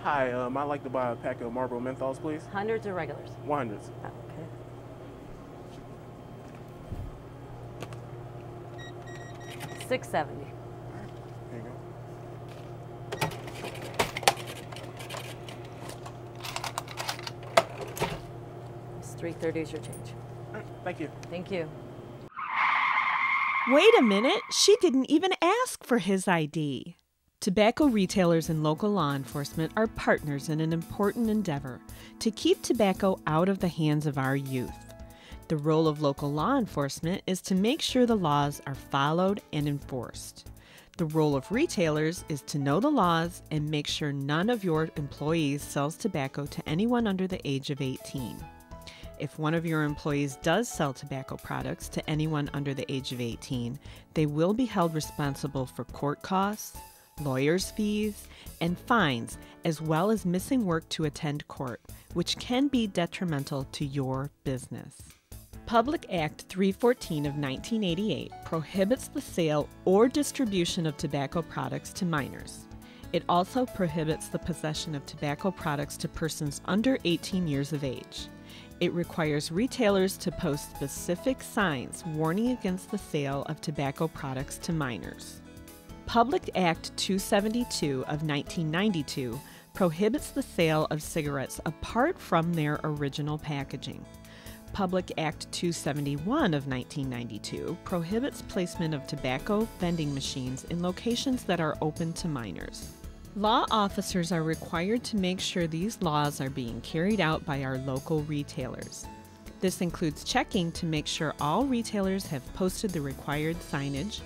Hi, I'd like to buy a pack of Marlboro Menthols, please. Hundreds or regulars? 100s. Okay. $6.70. Here you go. It's $3.30 is your change. All right, thank you. Thank you. Wait a minute, she didn't even ask for his ID. Tobacco retailers and local law enforcement are partners in an important endeavor to keep tobacco out of the hands of our youth. The role of local law enforcement is to make sure the laws are followed and enforced. The role of retailers is to know the laws and make sure none of your employees sells tobacco to anyone under the age of 18. If one of your employees does sell tobacco products to anyone under the age of 18, they will be held responsible for court costs, lawyers' fees, and fines, as well as missing work to attend court, which can be detrimental to your business. Public Act 314 of 1988 prohibits the sale or distribution of tobacco products to minors. It also prohibits the possession of tobacco products to persons under 18 years of age. It requires retailers to post specific signs warning against the sale of tobacco products to minors. Public Act 272 of 1992 prohibits the sale of cigarettes apart from their original packaging. Public Act 271 of 1992 prohibits placement of tobacco vending machines in locations that are open to minors. Law officers are required to make sure these laws are being carried out by our local retailers. This includes checking to make sure all retailers have posted the required signage,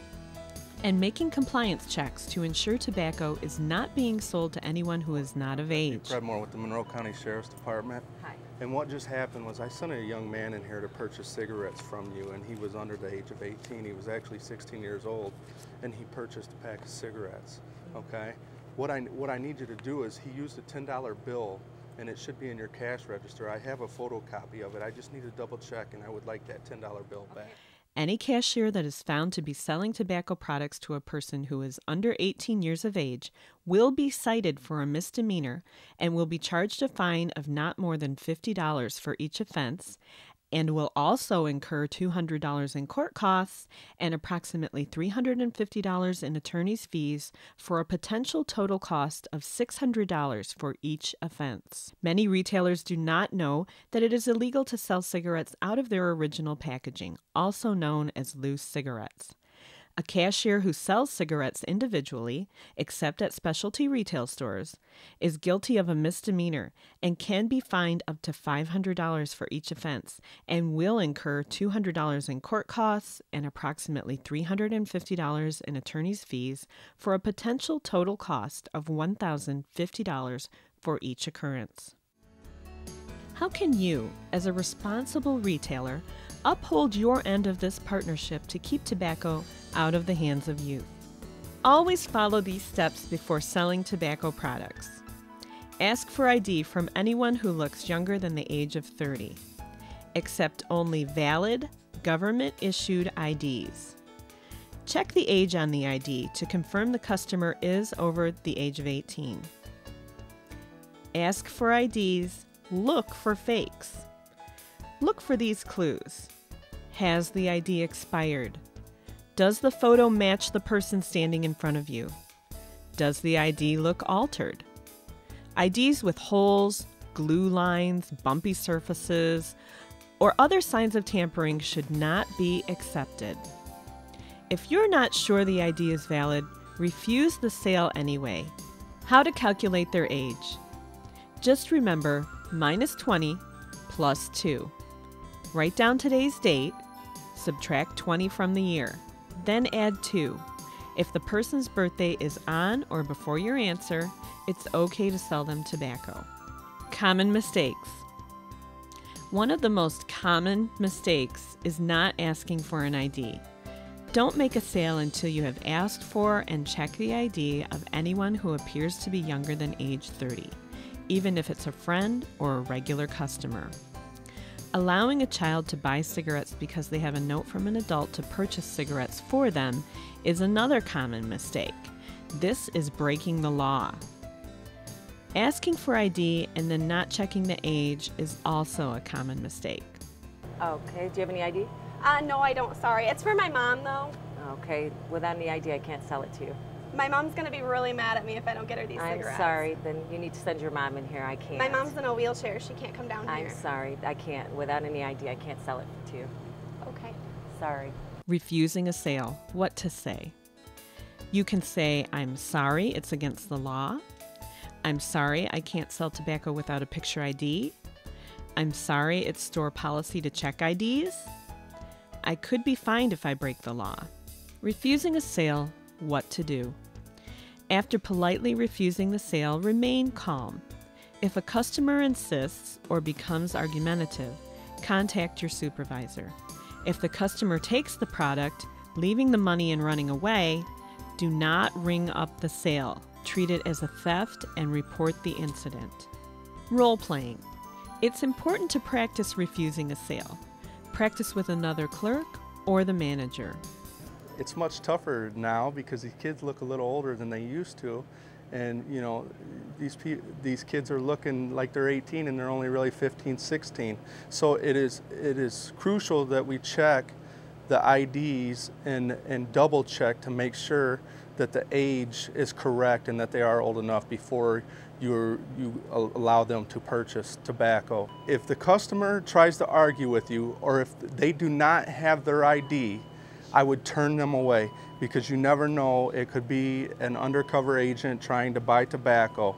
and making compliance checks to ensure tobacco is not being sold to anyone who is not of age. Fred Moore with the Monroe County Sheriff's Department. Hi. And what just happened was I sent a young man in here to purchase cigarettes from you, and he was under the age of 18. He was actually 16 years old, and he purchased a pack of cigarettes, okay? What I need you to do is he used a $10 bill, and it should be in your cash register. I have a photocopy of it. I just need to double check, and I would like that $10 bill back. Any cashier that is found to be selling tobacco products to a person who is under 18 years of age will be cited for a misdemeanor and will be charged a fine of not more than $50 for each offense, and will also incur $200 in court costs and approximately $350 in attorney's fees for a potential total cost of $600 for each offense. Many retailers do not know that it is illegal to sell cigarettes out of their original packaging, also known as loose cigarettes. A cashier who sells cigarettes individually, except at specialty retail stores, is guilty of a misdemeanor and can be fined up to $500 for each offense and will incur $200 in court costs and approximately $350 in attorney's fees for a potential total cost of $1,050 for each occurrence. How can you, as a responsible retailer, uphold your end of this partnership to keep tobacco out of the hands of youth? Always follow these steps before selling tobacco products. Ask for ID from anyone who looks younger than the age of 30. Accept only valid, government-issued IDs. Check the age on the ID to confirm the customer is over the age of 18. Ask for IDs. Look for fakes. Look for these clues. Has the ID expired? Does the photo match the person standing in front of you? Does the ID look altered? IDs with holes, glue lines, bumpy surfaces, or other signs of tampering should not be accepted. If you're not sure the ID is valid, refuse the sale anyway. How to calculate their age? Just remember minus 20 plus 2. Write down today's date, subtract 20 from the year, then add 2. If the person's birthday is on or before your answer, it's okay to sell them tobacco. Common mistakes. One of the most common mistakes is not asking for an ID. Don't make a sale until you have asked for and checked the ID of anyone who appears to be younger than age 30, even if it's a friend or a regular customer. Allowing a child to buy cigarettes because they have a note from an adult to purchase cigarettes for them is another common mistake. This is breaking the law. Asking for ID and then not checking the age is also a common mistake. Okay, do you have any ID? No, I don't, sorry. It's for my mom, though. Okay, without any ID, I can't sell it to you. My mom's gonna be really mad at me if I don't get her these cigarettes. I'm sorry, then you need to send your mom in here. I can't. My mom's in a wheelchair. She can't come down here. I'm sorry, I can't. Without any ID, I can't sell it to you. Okay. Sorry. Refusing a sale. What to say? You can say, I'm sorry, it's against the law. I'm sorry, I can't sell tobacco without a picture ID. I'm sorry, it's store policy to check IDs. I could be fined if I break the law. Refusing a sale. What to do? After politely refusing the sale, remain calm. If a customer insists or becomes argumentative, contact your supervisor. If the customer takes the product, leaving the money and running away, do not ring up the sale. Treat it as a theft and report the incident. Role playing. It's important to practice refusing a sale. Practice with another clerk or the manager. It's much tougher now because these kids look a little older than they used to, and you know, these kids are looking like they're 18 and they're only really 15, 16. So it is crucial that we check the IDs and double check to make sure that the age is correct and that they are old enough before you allow them to purchase tobacco. If the customer tries to argue with you, or if they do not have their ID, I would turn them away, because you never know, it could be an undercover agent trying to buy tobacco,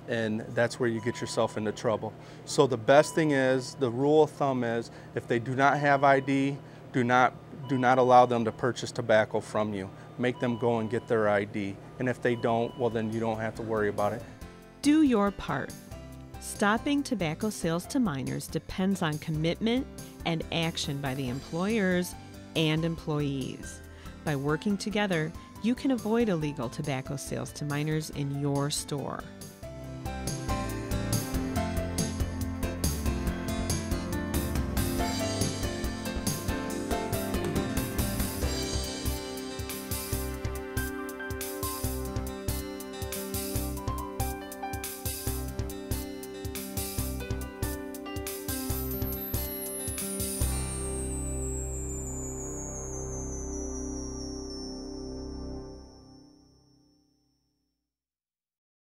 and that's where you get yourself into trouble. So the best thing is, the rule of thumb is, if they do not have ID, do not allow them to purchase tobacco from you. Make them go and get their ID, and if they don't, well then you don't have to worry about it. Do your part. Stopping tobacco sales to minors depends on commitment and action by the employers and employees. By working together, you can avoid illegal tobacco sales to minors in your store.